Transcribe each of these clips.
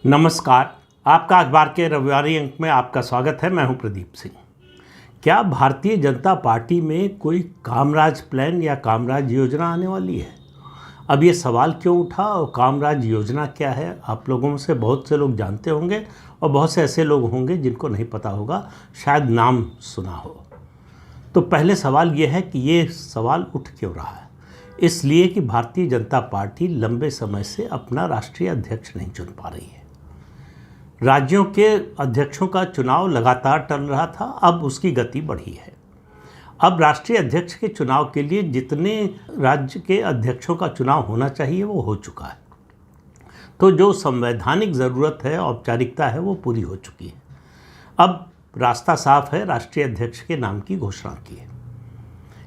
नमस्कार। आपका अखबार के रविवारी अंक में आपका स्वागत है। मैं हूं प्रदीप सिंह। क्या भारतीय जनता पार्टी में कोई कामराज प्लान या कामराज योजना आने वाली है? अब ये सवाल क्यों उठा और कामराज योजना क्या है? आप लोगों में से बहुत से लोग जानते होंगे और बहुत से ऐसे लोग होंगे जिनको नहीं पता होगा, शायद नाम सुना हो। तो पहले सवाल ये है कि ये सवाल उठ क्यों रहा है? इसलिए कि भारतीय जनता पार्टी लंबे समय से अपना राष्ट्रीय अध्यक्ष नहीं चुन पा रही है। राज्यों के अध्यक्षों का चुनाव लगातार टल रहा था, अब उसकी गति बढ़ी है। अब राष्ट्रीय अध्यक्ष के चुनाव के लिए जितने राज्य के अध्यक्षों का चुनाव होना चाहिए वो हो चुका है। तो जो संवैधानिक ज़रूरत है, औपचारिकता है, वो पूरी हो चुकी है। अब रास्ता साफ है, राष्ट्रीय अध्यक्ष के नाम की घोषणा की है,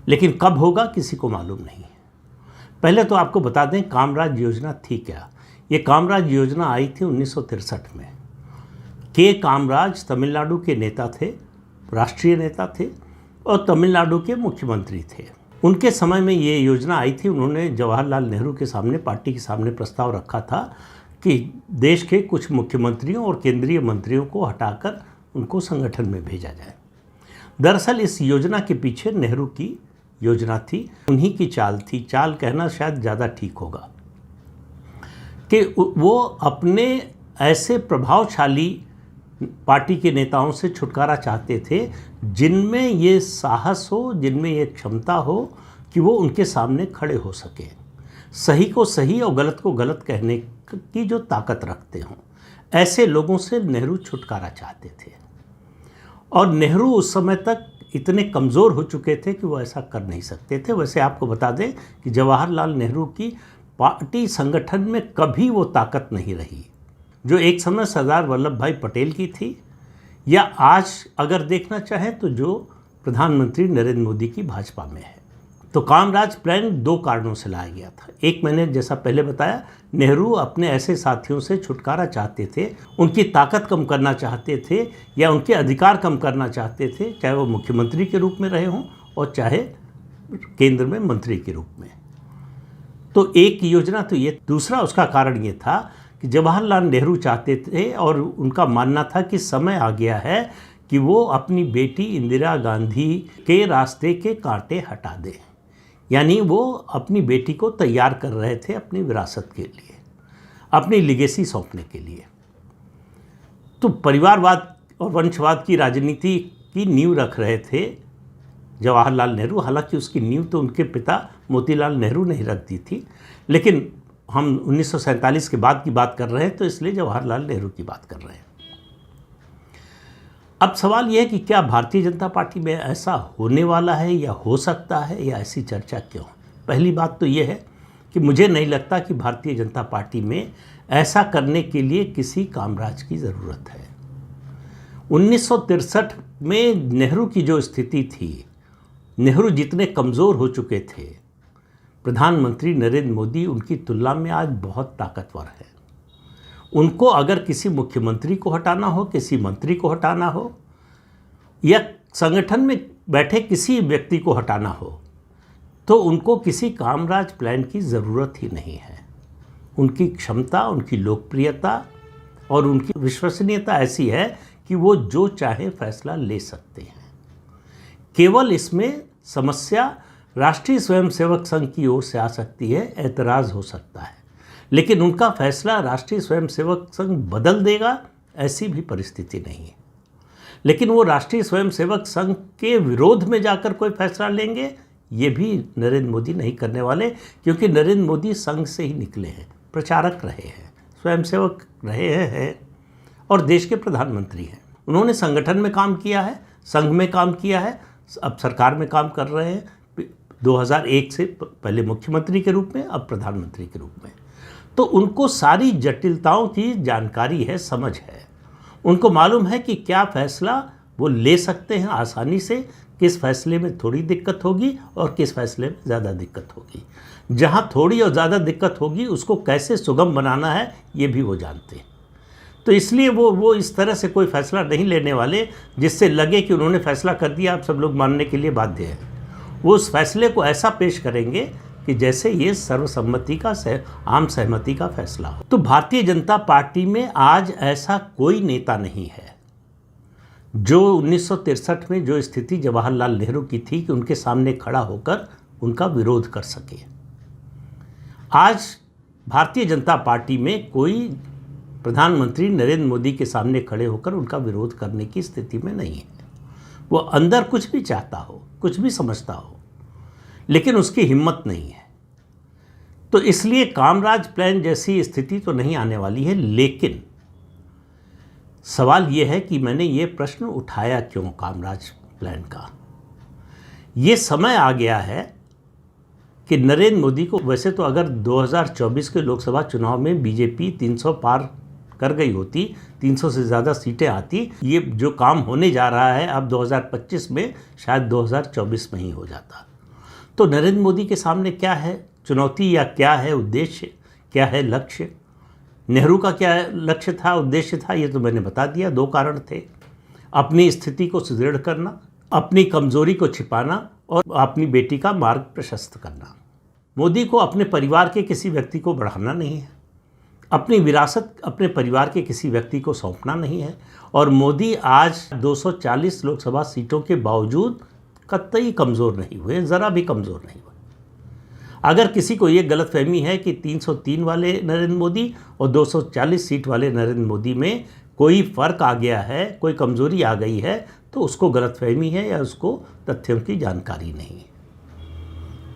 लेकिन कब होगा किसी को मालूम नहीं है। पहले तो आपको बता दें कामराज योजना थी क्या। ये कामराज योजना आई थी 1963 में। के कामराज तमिलनाडु के नेता थे, राष्ट्रीय नेता थे और तमिलनाडु के मुख्यमंत्री थे। उनके समय में ये योजना आई थी। उन्होंने जवाहरलाल नेहरू के सामने, पार्टी के सामने प्रस्ताव रखा था कि देश के कुछ मुख्यमंत्रियों और केंद्रीय मंत्रियों को हटाकर उनको संगठन में भेजा जाए। दरअसल इस योजना के पीछे नेहरू की योजना थी, उन्हीं की चाल थी। चाल कहना शायद ज़्यादा ठीक होगा कि वो अपने ऐसे प्रभावशाली पार्टी के नेताओं से छुटकारा चाहते थे जिनमें ये साहस हो, जिनमें ये क्षमता हो कि वो उनके सामने खड़े हो सके, सही को सही और गलत को गलत कहने की जो ताकत रखते हों। ऐसे लोगों से नेहरू छुटकारा चाहते थे और नेहरू उस समय तक इतने कमज़ोर हो चुके थे कि वो ऐसा कर नहीं सकते थे। वैसे आपको बता दें कि जवाहरलाल नेहरू की पार्टी संगठन में कभी वो ताकत नहीं रही जो एक समय सरदार वल्लभ भाई पटेल की थी, या आज अगर देखना चाहें तो जो प्रधानमंत्री नरेंद्र मोदी की भाजपा में है। तो कामराज प्लान दो कारणों से लाया गया था। एक, मैंने जैसा पहले बताया, नेहरू अपने ऐसे साथियों से छुटकारा चाहते थे, उनकी ताकत कम करना चाहते थे या उनके अधिकार कम करना चाहते थे, चाहे वो मुख्यमंत्री के रूप में रहे हों और चाहे केंद्र में मंत्री के रूप में। तो एक योजना तो ये। दूसरा उसका कारण ये था कि जवाहरलाल नेहरू चाहते थे और उनका मानना था कि समय आ गया है कि वो अपनी बेटी इंदिरा गांधी के रास्ते के कांटे हटा दें। यानी वो अपनी बेटी को तैयार कर रहे थे अपनी विरासत के लिए, अपनी लिगेसी सौंपने के लिए। तो परिवारवाद और वंशवाद की राजनीति की नींव रख रहे थे जवाहरलाल नेहरू। हालांकि उसकी नींव तो उनके पिता मोतीलाल नेहरू ने ही रख दी थी, लेकिन हम 1947 के बाद की बात कर रहे हैं तो इसलिए जवाहरलाल नेहरू की बात कर रहे हैं। अब सवाल यह है कि क्या भारतीय जनता पार्टी में ऐसा होने वाला है या हो सकता है, या ऐसी चर्चा क्यों? पहली बात तो यह है कि मुझे नहीं लगता कि भारतीय जनता पार्टी में ऐसा करने के लिए किसी कामराज की ज़रूरत है। 1963 में नेहरू की जो स्थिति थी, नेहरू जितने कमज़ोर हो चुके थे, प्रधानमंत्री नरेंद्र मोदी उनकी तुलना में आज बहुत ताकतवर है। उनको अगर किसी मुख्यमंत्री को हटाना हो, किसी मंत्री को हटाना हो, या संगठन में बैठे किसी व्यक्ति को हटाना हो, तो उनको किसी कामराज प्लान की ज़रूरत ही नहीं है। उनकी क्षमता, उनकी लोकप्रियता और उनकी विश्वसनीयता ऐसी है कि वो जो चाहे फैसला ले सकते हैं। केवल इसमें समस्या राष्ट्रीय स्वयंसेवक संघ की ओर से आ सकती है, ऐतराज़ हो सकता है, लेकिन उनका फैसला राष्ट्रीय स्वयंसेवक संघ बदल देगा ऐसी भी परिस्थिति नहीं है। लेकिन वो राष्ट्रीय स्वयंसेवक संघ के विरोध में जाकर कोई फैसला लेंगे, ये भी नरेंद्र मोदी नहीं करने वाले, क्योंकि नरेंद्र मोदी संघ से ही निकले हैं, प्रचारक रहे हैं, स्वयंसेवक रहे हैं और देश के प्रधानमंत्री हैं। उन्होंने संगठन में काम किया है, संघ में काम किया है, अब सरकार में काम कर रहे हैं। 2001 से पहले मुख्यमंत्री के रूप में, अब प्रधानमंत्री के रूप में। तो उनको सारी जटिलताओं की जानकारी है, समझ है। उनको मालूम है कि क्या फैसला वो ले सकते हैं आसानी से, किस फैसले में थोड़ी दिक्कत होगी और किस फैसले में ज़्यादा दिक्कत होगी। जहाँ थोड़ी और ज़्यादा दिक्कत होगी उसको कैसे सुगम बनाना है ये भी वो जानते हैं। तो इसलिए वो इस तरह से कोई फैसला नहीं लेने वाले जिससे लगे कि उन्होंने फैसला कर दिया, आप सब लोग मानने के लिए बाध्य हैं। वो उस फैसले को ऐसा पेश करेंगे कि जैसे ये सर्वसम्मति का आम सहमति का फैसला हो। तो भारतीय जनता पार्टी में आज ऐसा कोई नेता नहीं है जो 1963 में जो स्थिति जवाहरलाल नेहरू की थी कि उनके सामने खड़ा होकर उनका विरोध कर सके। आज भारतीय जनता पार्टी में कोई प्रधानमंत्री नरेंद्र मोदी के सामने खड़े होकर उनका विरोध करने की स्थिति में नहीं है। वो अंदर कुछ भी चाहता हो, कुछ भी समझता हो, लेकिन उसकी हिम्मत नहीं है। तो इसलिए कामराज प्लान जैसी स्थिति तो नहीं आने वाली है। लेकिन सवाल ये है कि मैंने ये प्रश्न उठाया क्यों कामराज प्लान का। ये समय आ गया है कि नरेंद्र मोदी को, वैसे तो अगर 2024 के लोकसभा चुनाव में बीजेपी 300 पार कर गई होती, 300 से ज़्यादा सीटें आती, ये जो काम होने जा रहा है अब 2025 में शायद 2024 में ही हो जाता। तो नरेंद्र मोदी के सामने क्या है चुनौती, या क्या है उद्देश्य, क्या है लक्ष्य? नेहरू का क्या लक्ष्य था, उद्देश्य था, ये तो मैंने बता दिया। 2 कारण थे: अपनी स्थिति को सुदृढ़ करना, अपनी कमजोरी को छिपाना, और अपनी बेटी का मार्ग प्रशस्त करना। मोदी को अपने परिवार के किसी व्यक्ति को बढ़ाना नहीं है, अपनी विरासत अपने परिवार के किसी व्यक्ति को सौंपना नहीं है। और मोदी आज 240 लोकसभा सीटों के बावजूद कतई कमज़ोर नहीं हुए, ज़रा भी कमज़ोर नहीं हुए। अगर किसी को ये गलतफहमी है कि 303 वाले नरेंद्र मोदी और 240 सीट वाले नरेंद्र मोदी में कोई फ़र्क आ गया है, कोई कमज़ोरी आ गई है, तो उसको गलतफहमी है या उसको तथ्यों की जानकारी नहीं है।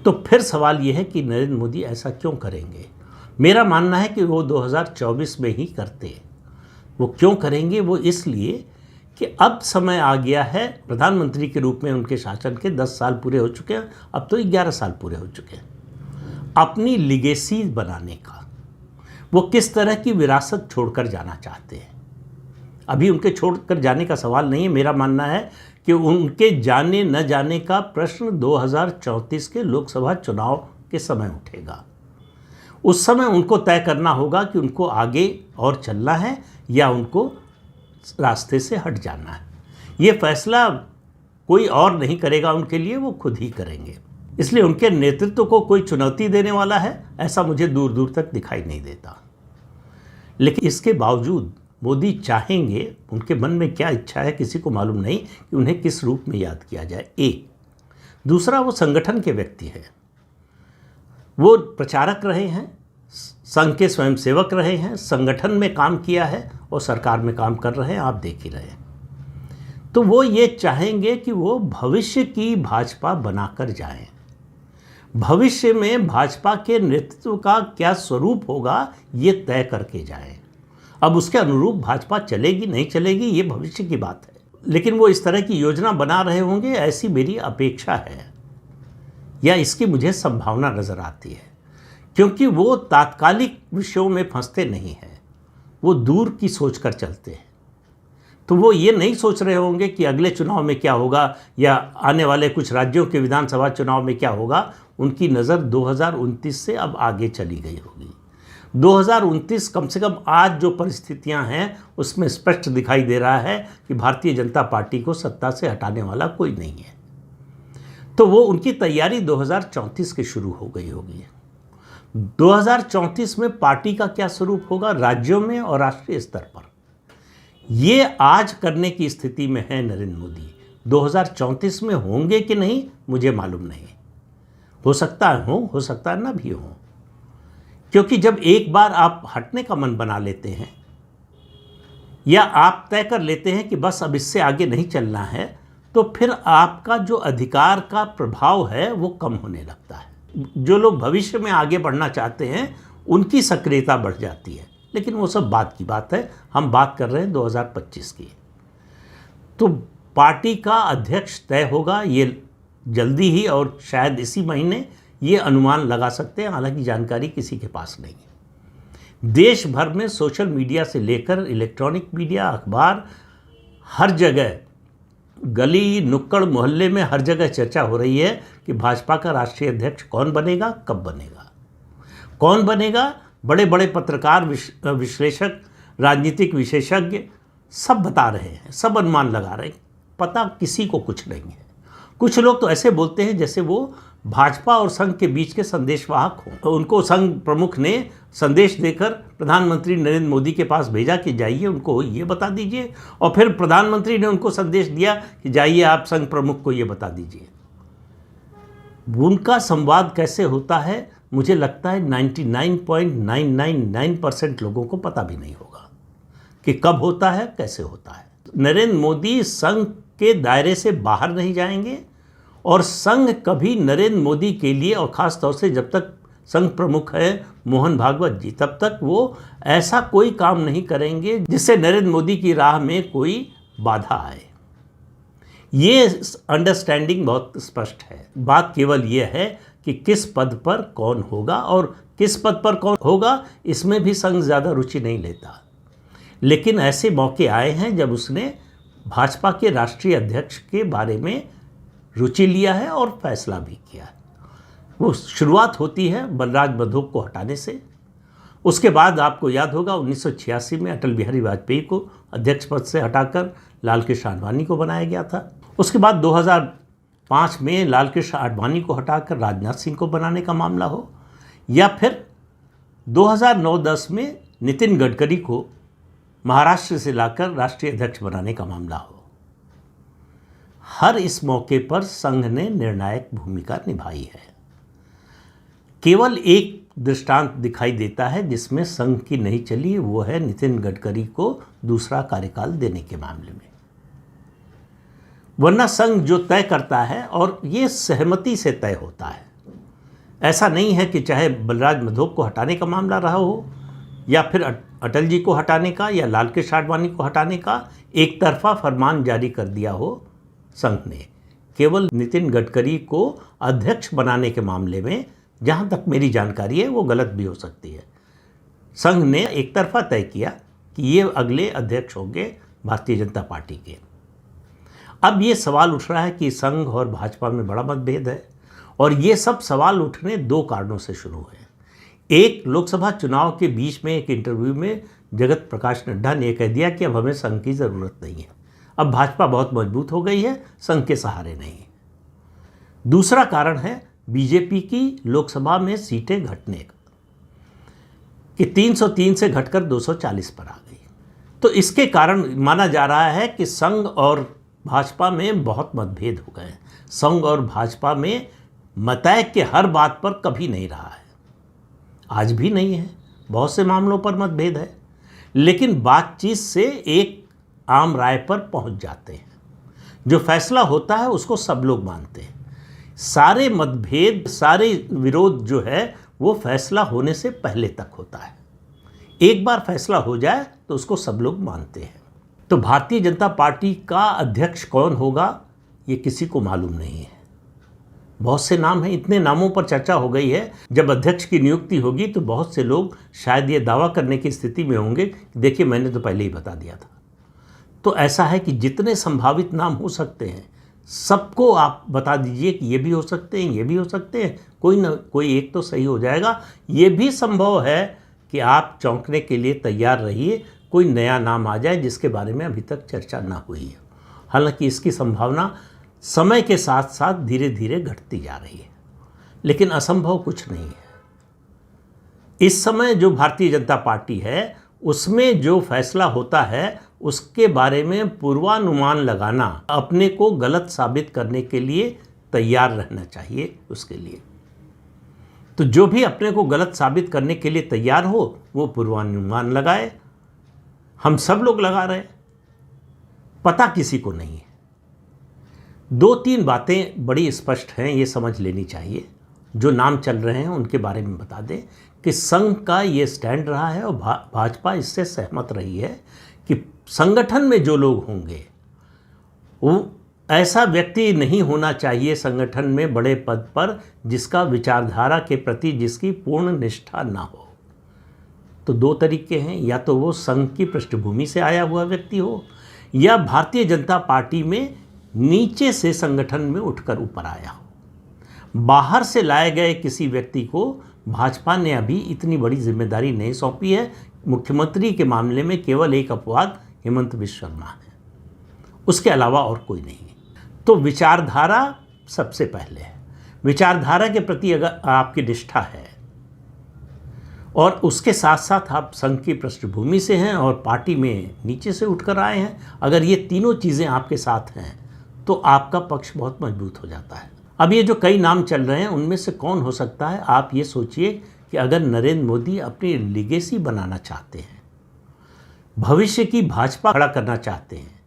तो फिर सवाल ये है कि नरेंद्र मोदी ऐसा क्यों करेंगे? मेरा मानना है कि वो 2024 में ही करते। वो क्यों करेंगे? वो इसलिए कि अब समय आ गया है, प्रधानमंत्री के रूप में उनके शासन के 10 साल पूरे हो चुके हैं, अब तो 11 साल पूरे हो चुके हैं, अपनी लिगेसी बनाने का। वो किस तरह की विरासत छोड़कर जाना चाहते हैं। अभी उनके छोड़कर जाने का सवाल नहीं है। मेरा मानना है कि उनके जाने न जाने का प्रश्न 2034 के लोकसभा चुनाव के समय उठेगा। उस समय उनको तय करना होगा कि उनको आगे और चलना है या उनको रास्ते से हट जाना है। ये फैसला कोई और नहीं करेगा उनके लिए, वो खुद ही करेंगे। इसलिए उनके नेतृत्व को कोई चुनौती देने वाला है ऐसा मुझे दूर दूर तक दिखाई नहीं देता। लेकिन इसके बावजूद मोदी चाहेंगे, उनके मन में क्या इच्छा है किसी को मालूम नहीं, कि उन्हें किस रूप में याद किया जाए। एक दूसरा, वो संगठन के व्यक्ति हैं, वो प्रचारक रहे हैं, संघ के स्वयंसेवक रहे हैं, संगठन में काम किया है और सरकार में काम कर रहे हैं, आप देख ही रहे हैं। तो वो ये चाहेंगे कि वो भविष्य की भाजपा बनाकर जाएं। भविष्य में भाजपा के नेतृत्व का क्या स्वरूप होगा ये तय करके जाएं। अब उसके अनुरूप भाजपा चलेगी नहीं चलेगी ये भविष्य की बात है, लेकिन वो इस तरह की योजना बना रहे होंगे ऐसी मेरी अपेक्षा है, या इसकी मुझे संभावना नज़र आती है। क्योंकि वो तात्कालिक विषयों में फंसते नहीं हैं, वो दूर की सोच कर चलते हैं। तो वो ये नहीं सोच रहे होंगे कि अगले चुनाव में क्या होगा या आने वाले कुछ राज्यों के विधानसभा चुनाव में क्या होगा। उनकी नज़र 2029 से अब आगे चली गई होगी। 2029 कम से कम आज जो परिस्थितियां हैं उसमें स्पष्ट दिखाई दे रहा है कि भारतीय जनता पार्टी को सत्ता से हटाने वाला कोई नहीं है। तो वो उनकी तैयारी 2034 की शुरू हो गई होगी। 2034 में पार्टी का क्या स्वरूप होगा राज्यों में और राष्ट्रीय स्तर पर, ये आज करने की स्थिति में है नरेंद्र मोदी। 2034 में होंगे कि नहीं मुझे मालूम नहीं, हो सकता है ना भी हो। क्योंकि जब एक बार आप हटने का मन बना लेते हैं या आप तय कर लेते हैं कि बस अब इससे आगे नहीं चलना है, तो फिर आपका जो अधिकार का प्रभाव है वो कम होने लगता है। जो लोग भविष्य में आगे बढ़ना चाहते हैं उनकी सक्रियता बढ़ जाती है, लेकिन वो सब बात की बात है। हम बात कर रहे हैं 2025 की। तो पार्टी का अध्यक्ष तय होगा ये जल्दी ही, और शायद इसी महीने ये अनुमान लगा सकते हैं, हालांकि जानकारी किसी के पास नहीं है। देश भर में सोशल मीडिया से लेकर इलेक्ट्रॉनिक मीडिया, अखबार, हर जगह गली नुक्कड़ मोहल्ले में हर जगह चर्चा हो रही है कि भाजपा का राष्ट्रीय अध्यक्ष कौन बनेगा, कब बनेगा, कौन बनेगा। बड़े बड़े पत्रकार, विश्लेषक, राजनीतिक विशेषज्ञ सब बता रहे हैं, सब अनुमान लगा रहे हैं, पता किसी को कुछ नहीं है। कुछ लोग तो ऐसे बोलते हैं जैसे वो भाजपा और संघ के बीच के संदेशवाहक हों। तो उनको संघ प्रमुख ने संदेश देकर प्रधानमंत्री नरेंद्र मोदी के पास भेजा कि जाइए उनको ये बता दीजिए, और फिर प्रधानमंत्री ने उनको संदेश दिया कि जाइए आप संघ प्रमुख को ये बता दीजिए। उनका संवाद कैसे होता है, मुझे लगता है 99.999% लोगों को पता भी नहीं होगा कि कब होता है, कैसे होता है। नरेंद्र मोदी संघ के दायरे से बाहर नहीं जाएंगे, और संघ कभी नरेंद्र मोदी के लिए, और ख़ास तौर से जब तक संघ प्रमुख है मोहन भागवत जी, तब तक वो ऐसा कोई काम नहीं करेंगे जिससे नरेंद्र मोदी की राह में कोई बाधा आए। ये अंडरस्टैंडिंग बहुत स्पष्ट है। बात केवल ये है कि किस पद पर कौन होगा, और किस पद पर कौन होगा इसमें भी संघ ज़्यादा रुचि नहीं लेता। लेकिन ऐसे मौके आए हैं जब उसने भाजपा के राष्ट्रीय अध्यक्ष के बारे में रुचि लिया है और फैसला भी किया है। वो शुरुआत होती है बलराज मधोक को हटाने से। उसके बाद आपको याद होगा 1986 में अटल बिहारी वाजपेयी को अध्यक्ष पद से हटाकर लाल कृष्ण आडवाणी को बनाया गया था। उसके बाद 2005 में लाल कृष्ण आडवाणी को हटाकर राजनाथ सिंह को बनाने का मामला हो, या फिर 2009-10 में नितिन गडकरी को महाराष्ट्र से लाकर राष्ट्रीय अध्यक्ष बनाने का मामला हो। हर इस मौके पर संघ ने निर्णायक भूमिका निभाई है। केवल एक दृष्टांत दिखाई देता है जिसमें संघ की नहीं चली, वो है नितिन गडकरी को दूसरा कार्यकाल देने के मामले में। वरना संघ जो तय करता है, और ये सहमति से तय होता है, ऐसा नहीं है कि चाहे बलराज मधोक को हटाने का मामला रहा हो, या फिर अटल जी को हटाने का, या लाल कृष्ण आडवाणी को हटाने का एक तरफा फरमान जारी कर दिया हो संघ ने। केवल नितिन गडकरी को अध्यक्ष बनाने के मामले में, जहाँ तक मेरी जानकारी है, वो गलत भी हो सकती है, संघ ने एक तरफा तय किया कि ये अगले अध्यक्ष होंगे भारतीय जनता पार्टी के। अब ये सवाल उठ रहा है कि संघ और भाजपा में बड़ा मतभेद है, और ये सब सवाल उठने दो कारणों से शुरू हुए। एक, लोकसभा चुनाव के बीच में एक इंटरव्यू में जगत प्रकाश नड्डा ने कह दिया कि अब हमें संघ की ज़रूरत नहीं है, अब भाजपा बहुत मजबूत हो गई है, संघ के सहारे नहीं। दूसरा कारण है बीजेपी की लोकसभा में सीटें घटने का, कि 303 से घटकर 240 पर आ गई। तो इसके कारण माना जा रहा है कि संघ और भाजपा में बहुत मतभेद हो गए। संघ और भाजपा में मतय के हर बात पर कभी नहीं रहा है, आज भी नहीं है, बहुत से मामलों पर मतभेद है, लेकिन बातचीत से एक आम राय पर पहुंच जाते हैं। जो फैसला होता है उसको सब लोग मानते हैं। सारे मतभेद, सारे विरोध जो है वो फैसला होने से पहले तक होता है। एक बार फैसला हो जाए तो उसको सब लोग मानते हैं। तो भारतीय जनता पार्टी का अध्यक्ष कौन होगा ये किसी को मालूम नहीं है। बहुत से नाम हैं, इतने नामों पर चर्चा हो गई है। जब अध्यक्ष की नियुक्ति होगी तो बहुत से लोग शायद ये दावा करने की स्थिति में होंगे, देखिए मैंने तो पहले ही बता दिया था। तो ऐसा है कि जितने संभावित नाम हो सकते हैं सबको आप बता दीजिए कि ये भी हो सकते हैं, ये भी हो सकते हैं, कोई ना कोई एक तो सही हो जाएगा। ये भी संभव है कि आप चौंकने के लिए तैयार रहिए, कोई नया नाम आ जाए जिसके बारे में अभी तक चर्चा ना हुई है। हालांकि इसकी संभावना समय के साथ साथ धीरे धीरे घटती जा रही है, लेकिन असंभव कुछ नहीं है। इस समय जो भारतीय जनता पार्टी है उसमें जो फैसला होता है उसके बारे में पूर्वानुमान लगाना, अपने को गलत साबित करने के लिए तैयार रहना चाहिए उसके लिए। तो जो भी अपने को गलत साबित करने के लिए तैयार हो वो पूर्वानुमान लगाए। हम सब लोग लगा रहे हैं, पता किसी को नहीं है। दो तीन बातें बड़ी स्पष्ट हैं, ये समझ लेनी चाहिए। जो नाम चल रहे हैं उनके बारे में बता दें कि संघ का ये स्टैंड रहा है और भाजपा इससे सहमत रही है कि संगठन में जो लोग होंगे वो ऐसा व्यक्ति नहीं होना चाहिए संगठन में बड़े पद पर जिसका विचारधारा के प्रति जिसकी पूर्ण निष्ठा ना हो। तो दो तरीके हैं, या तो वो संघ की पृष्ठभूमि से आया हुआ व्यक्ति हो या भारतीय जनता पार्टी में नीचे से संगठन में उठकर ऊपर आया हो। बाहर से लाए गए किसी व्यक्ति को भाजपा ने अभी इतनी बड़ी जिम्मेदारी नहीं सौंपी है। मुख्यमंत्री के मामले में केवल एक अपवाद हेमंत बिश्व शर्मा है, उसके अलावा और कोई नहीं है। तो विचारधारा सबसे पहले है। विचारधारा के प्रति अगर आपकी निष्ठा है और उसके साथ साथ आप संघ की पृष्ठभूमि से हैं और पार्टी में नीचे से उठकर आए हैं, अगर ये तीनों चीज़ें आपके साथ हैं तो आपका पक्ष बहुत मजबूत हो जाता है। अब ये जो कई नाम चल रहे हैं उनमें से कौन हो सकता है, आप ये सोचिए कि अगर नरेंद्र मोदी अपनी लिगेसी बनाना चाहते हैं, भविष्य की भाजपा खड़ा करना चाहते हैं,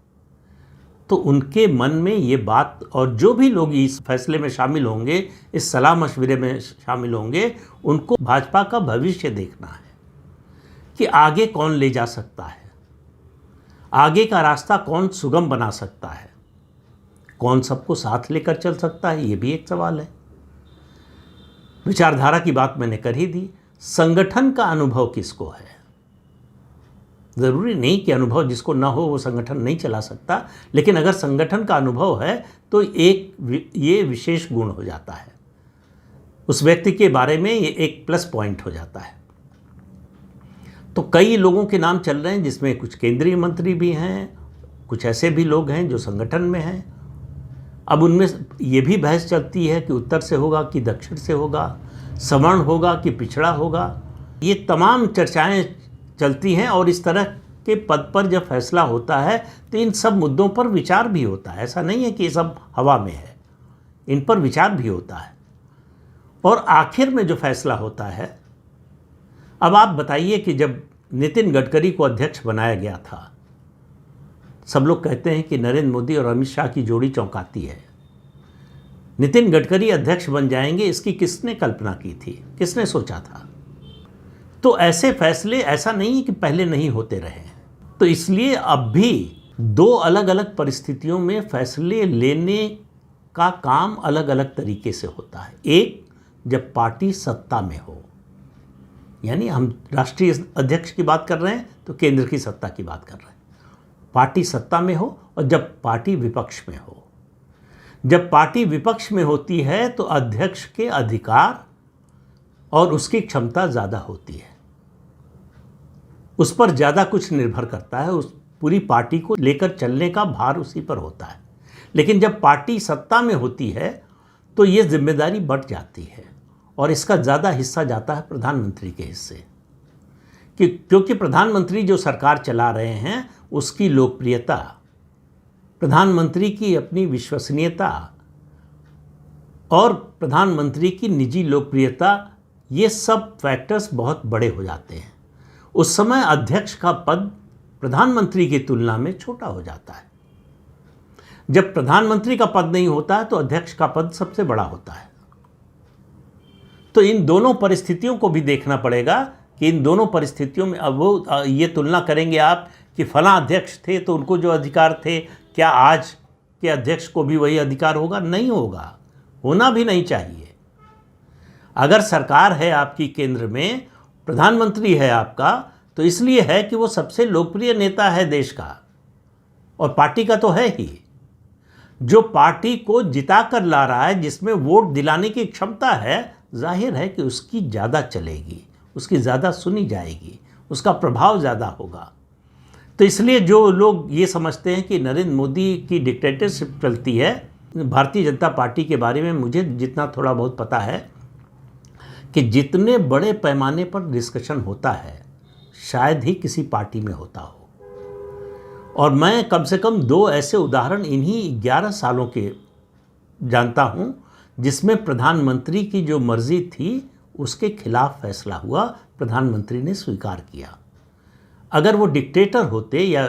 तो उनके मन में ये बात, और जो भी लोग इस फैसले में शामिल होंगे, इस सलाह मशवरे में शामिल होंगे, उनको भाजपा का भविष्य देखना है कि आगे कौन ले जा सकता है, आगे का रास्ता कौन सुगम बना सकता है, कौन सबको साथ लेकर चल सकता है, ये भी एक सवाल है। विचारधारा की बात मैंने कर ही दी। संगठन का अनुभव किसको है? ज़रूरी नहीं कि अनुभव जिसको ना हो वो संगठन नहीं चला सकता, लेकिन अगर संगठन का अनुभव है तो ये विशेष गुण हो जाता है, उस व्यक्ति के बारे में ये एक प्लस पॉइंट हो जाता है। तो कई लोगों के नाम चल रहे हैं, जिसमें कुछ केंद्रीय मंत्री भी हैं, कुछ ऐसे भी लोग हैं जो संगठन में हैं। अब उनमें ये भी बहस चलती है कि उत्तर से होगा कि दक्षिण से होगा, सवर्ण होगा कि पिछड़ा होगा। ये तमाम चर्चाएं चलती हैं और इस तरह के पद पर जब फैसला होता है तो इन सब मुद्दों पर विचार भी होता है। ऐसा नहीं है कि ये सब हवा में है, इन पर विचार भी होता है और आखिर में जो फैसला होता है। अब आप बताइए कि जब नितिन गडकरी को अध्यक्ष बनाया गया था, सब लोग कहते हैं कि नरेंद्र मोदी और अमित शाह की जोड़ी चौंकाती है। नितिन गडकरी अध्यक्ष बन जाएंगे, इसकी किसने कल्पना की थी, किसने सोचा था? तो ऐसे फैसले, ऐसा नहीं है कि पहले नहीं होते रहे। तो इसलिए अब भी दो अलग अलग परिस्थितियों में फैसले लेने का काम अलग अलग तरीके से होता है। एक, जब पार्टी सत्ता में हो, यानी हम राष्ट्रीय अध्यक्ष की बात कर रहे हैं तो केंद्र की सत्ता की बात कर रहे हैं। पार्टी सत्ता में हो और जब पार्टी विपक्ष में हो। जब पार्टी विपक्ष में होती है तो अध्यक्ष के अधिकार और उसकी क्षमता ज़्यादा होती है, उस पर ज़्यादा कुछ निर्भर करता है, उस पूरी पार्टी को लेकर चलने का भार उसी पर होता है। लेकिन जब पार्टी सत्ता में होती है तो ये जिम्मेदारी बढ़ जाती है और इसका ज़्यादा हिस्सा जाता है प्रधानमंत्री के हिस्से, क्योंकि प्रधानमंत्री जो सरकार चला रहे हैं उसकी लोकप्रियता, प्रधानमंत्री की अपनी विश्वसनीयता और प्रधानमंत्री की निजी लोकप्रियता, ये सब फैक्टर्स बहुत बड़े हो जाते हैं। उस समय अध्यक्ष का पद प्रधानमंत्री की तुलना में छोटा हो जाता है। जब प्रधानमंत्री का पद नहीं होता है तो अध्यक्ष का पद सबसे बड़ा होता है। तो इन दोनों परिस्थितियों को भी देखना पड़ेगा कि इन दोनों परिस्थितियों में अब वो ये तुलना करेंगे आप कि फलां अध्यक्ष थे तो उनको जो अधिकार थे, क्या आज के अध्यक्ष को भी वही अधिकार होगा? नहीं होगा, होना भी नहीं चाहिए। अगर सरकार है आपकी केंद्र में, प्रधानमंत्री है आपका, तो इसलिए है कि वो सबसे लोकप्रिय नेता है देश का और पार्टी का तो है ही। जो पार्टी को जिता कर ला रहा है, जिसमें वोट दिलाने की क्षमता है, जाहिर है कि उसकी ज़्यादा चलेगी, उसकी ज़्यादा सुनी जाएगी, उसका प्रभाव ज़्यादा होगा। तो इसलिए जो लोग ये समझते हैं कि नरेंद्र मोदी की डिक्टेटरशिप चलती है, भारतीय जनता पार्टी के बारे में मुझे जितना थोड़ा बहुत पता है कि जितने बड़े पैमाने पर डिस्कशन होता है शायद ही किसी पार्टी में होता हो। और मैं कम से कम 2 ऐसे उदाहरण इन्हीं 11 सालों के जानता हूँ जिसमें प्रधानमंत्री की जो मर्जी थी उसके खिलाफ फैसला हुआ, प्रधानमंत्री ने स्वीकार किया। अगर वो डिक्टेटर होते या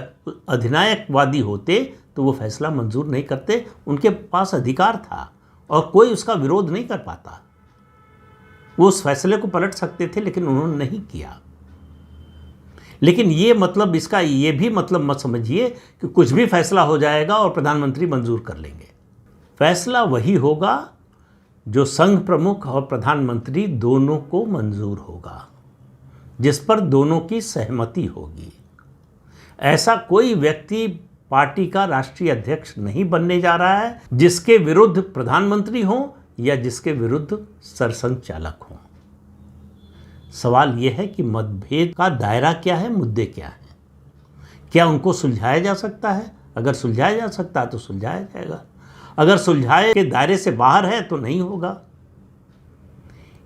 अधिनायकवादी होते तो वो फैसला मंजूर नहीं करते, उनके पास अधिकार था और कोई उसका विरोध नहीं कर पाता। वो उस फैसले को पलट सकते थे लेकिन उन्होंने नहीं किया। लेकिन ये मतलब, इसका ये भी मतलब मत समझिए कि कुछ भी फैसला हो जाएगा और प्रधानमंत्री मंजूर कर लेंगे। फैसला वही होगा जो संघ प्रमुख और प्रधानमंत्री दोनों को मंजूर होगा, जिस पर दोनों की सहमति होगी। ऐसा कोई व्यक्ति पार्टी का राष्ट्रीय अध्यक्ष नहीं बनने जा रहा है जिसके विरुद्ध प्रधानमंत्री हो या जिसके विरुद्ध सरसंघ चालक हो। सवाल यह है कि मतभेद का दायरा क्या है, मुद्दे क्या हैं, क्या उनको सुलझाया जा सकता है? अगर सुलझाया जा सकता है तो सुलझाया जाएगा, अगर सुलझाए के दायरे से बाहर है तो नहीं होगा।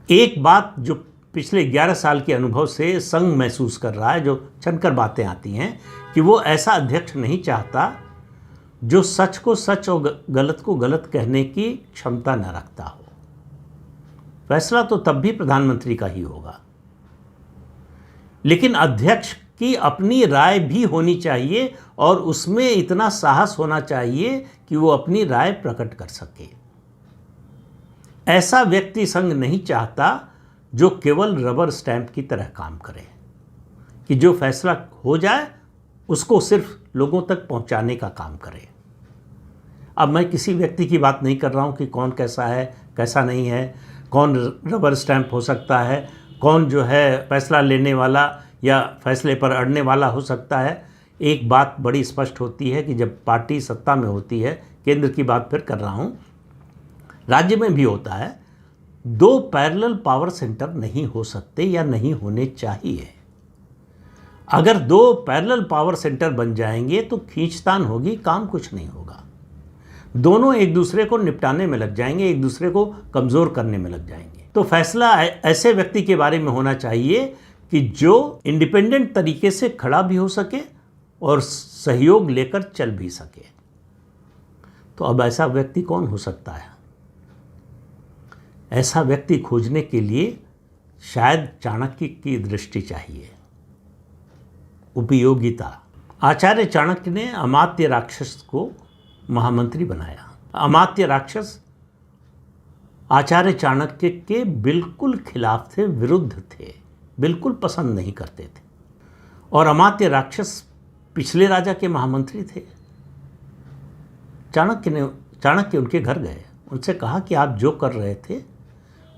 एक बात जो पिछले 11 साल के अनुभव से संघ महसूस कर रहा है, जो छनकर बातें आती हैं कि वो ऐसा अध्यक्ष नहीं चाहता जो सच को सच और गलत को गलत कहने की क्षमता न रखता हो। फैसला तो तब भी प्रधानमंत्री का ही होगा, लेकिन अध्यक्ष की अपनी राय भी होनी चाहिए और उसमें इतना साहस होना चाहिए कि वो अपनी राय प्रकट कर सके। ऐसा व्यक्ति संघ नहीं चाहता जो केवल रबर स्टैंप की तरह काम करे, कि जो फैसला हो जाए उसको सिर्फ लोगों तक पहुंचाने का काम करे। अब मैं किसी व्यक्ति की बात नहीं कर रहा हूं कि कौन कैसा है कैसा नहीं है, कौन रबर स्टैंप हो सकता है, कौन जो है फैसला लेने वाला या फैसले पर अड़ने वाला हो सकता है। एक बात बड़ी स्पष्ट होती है कि जब पार्टी सत्ता में होती है, केंद्र की बात फिर कर रहा हूँ, राज्य में भी होता है, दो पैरेलल पावर सेंटर नहीं हो सकते या नहीं होने चाहिए। अगर दो पैरेलल पावर सेंटर बन जाएंगे तो खींचतान होगी, काम कुछ नहीं होगा। दोनों एक दूसरे को निपटाने में लग जाएंगे, एक दूसरे को कमज़ोर करने में लग जाएंगे। तो फैसला ऐसे व्यक्ति के बारे में होना चाहिए कि जो इंडिपेंडेंट तरीके से खड़ा भी हो सके और सहयोग लेकर चल भी सके। तो अब ऐसा व्यक्ति कौन हो सकता है? ऐसा व्यक्ति खोजने के लिए शायद चाणक्य की दृष्टि चाहिए। उपयोगिता। आचार्य चाणक्य ने अमात्य राक्षस को महामंत्री बनाया। अमात्य राक्षस आचार्य चाणक्य के बिल्कुल खिलाफ थे, विरुद्ध थे, बिल्कुल पसंद नहीं करते थे। और अमात्य राक्षस पिछले राजा के महामंत्री थे। चाणक्य उनके घर गए, उनसे कहा कि आप जो कर रहे थे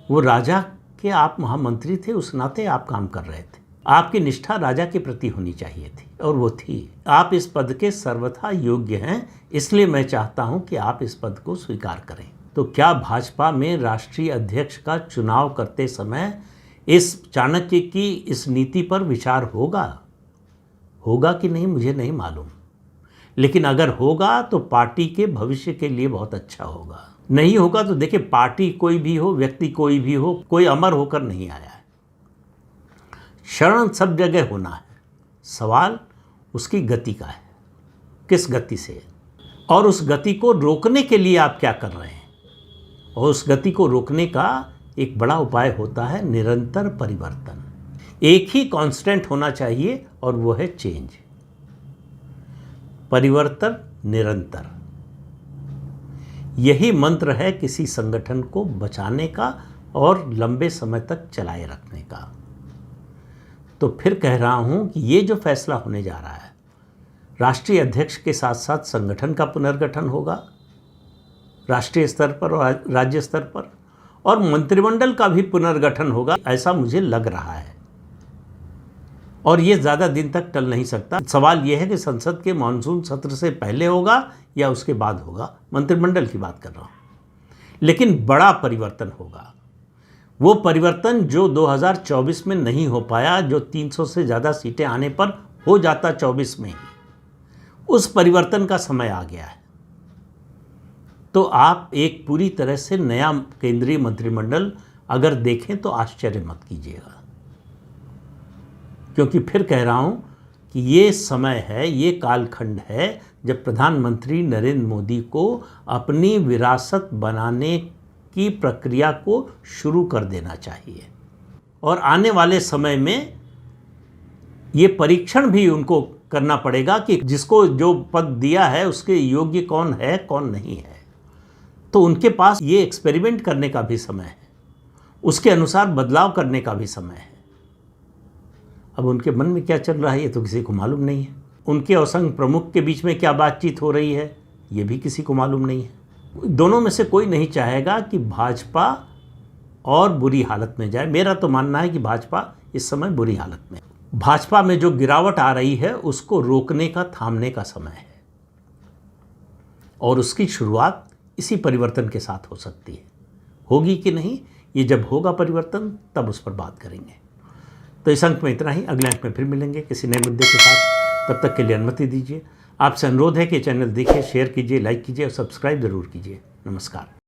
वो राजा के, आप महामंत्री थे, उस नाते आप काम कर रहे थे। आपकी निष्ठा राजा के प्रति होनी चाहिए थी और वो थी। आप इस पद के सर्वथा योग्य हैं, इसलिए मैं चाहता हूं कि आप इस पद को स्वीकार करें। तो क्या भाजपा में राष्ट्रीय अध्यक्ष का चुनाव करते समय इस चाणक्य की इस नीति पर विचार होगा कि नहीं मुझे नहीं मालूम, लेकिन अगर होगा तो पार्टी के भविष्य के लिए बहुत अच्छा होगा। नहीं होगा तो देखिए, पार्टी कोई भी हो, व्यक्ति कोई भी हो, कोई अमर होकर नहीं आया है। शरण सब जगह होना है, सवाल उसकी गति का है, किस गति से, और उस गति को रोकने के लिए आप क्या कर रहे हैं। और उस गति को रोकने का एक बड़ा उपाय होता है निरंतर परिवर्तन। एक ही कांस्टेंट होना चाहिए और वो है चेंज, परिवर्तन निरंतर। यही मंत्र है किसी संगठन को बचाने का और लंबे समय तक चलाए रखने का। तो फिर कह रहा हूं कि ये जो फैसला होने जा रहा है, राष्ट्रीय अध्यक्ष के साथ साथ संगठन का पुनर्गठन होगा राष्ट्रीय स्तर पर और राज्य स्तर पर, और मंत्रिमंडल का भी पुनर्गठन होगा, ऐसा मुझे लग रहा है। और ये ज़्यादा दिन तक टल नहीं सकता। सवाल ये है कि संसद के मानसून सत्र से पहले होगा या उसके बाद होगा, मंत्रिमंडल की बात कर रहा हूँ। लेकिन बड़ा परिवर्तन होगा, वो परिवर्तन जो 2024 में नहीं हो पाया, जो 300 से ज़्यादा सीटें आने पर हो जाता 24 में ही, उस परिवर्तन का समय आ गया है। तो आप एक पूरी तरह से नया केंद्रीय मंत्रिमंडल अगर देखें तो आश्चर्य मत कीजिएगा, क्योंकि फिर कह रहा हूं कि ये समय है, ये कालखंड है जब प्रधानमंत्री नरेंद्र मोदी को अपनी विरासत बनाने की प्रक्रिया को शुरू कर देना चाहिए। और आने वाले समय में ये परीक्षण भी उनको करना पड़ेगा कि जिसको जो पद दिया है उसके योग्य कौन है कौन नहीं है। तो उनके पास ये एक्सपेरिमेंट करने का भी समय है, उसके अनुसार बदलाव करने का भी समय है। अब उनके मन में क्या चल रहा है ये तो किसी को मालूम नहीं है। उनके और संघ प्रमुख के बीच में क्या बातचीत हो रही है ये भी किसी को मालूम नहीं है। दोनों में से कोई नहीं चाहेगा कि भाजपा और बुरी हालत में जाए। मेरा तो मानना है कि भाजपा इस समय बुरी हालत में, भाजपा में जो गिरावट आ रही है उसको रोकने का, थामने का समय है, और उसकी शुरुआत इसी परिवर्तन के साथ हो सकती है। होगी कि नहीं, ये जब होगा परिवर्तन तब उस पर बात करेंगे। तो इस अंक में इतना ही, अगले अंक में फिर मिलेंगे किसी नए मुद्दे के साथ। तब तक के लिए अनुमति दीजिए। आपसे अनुरोध है कि चैनल देखिए, शेयर कीजिए, लाइक कीजिए और सब्सक्राइब जरूर कीजिए। नमस्कार।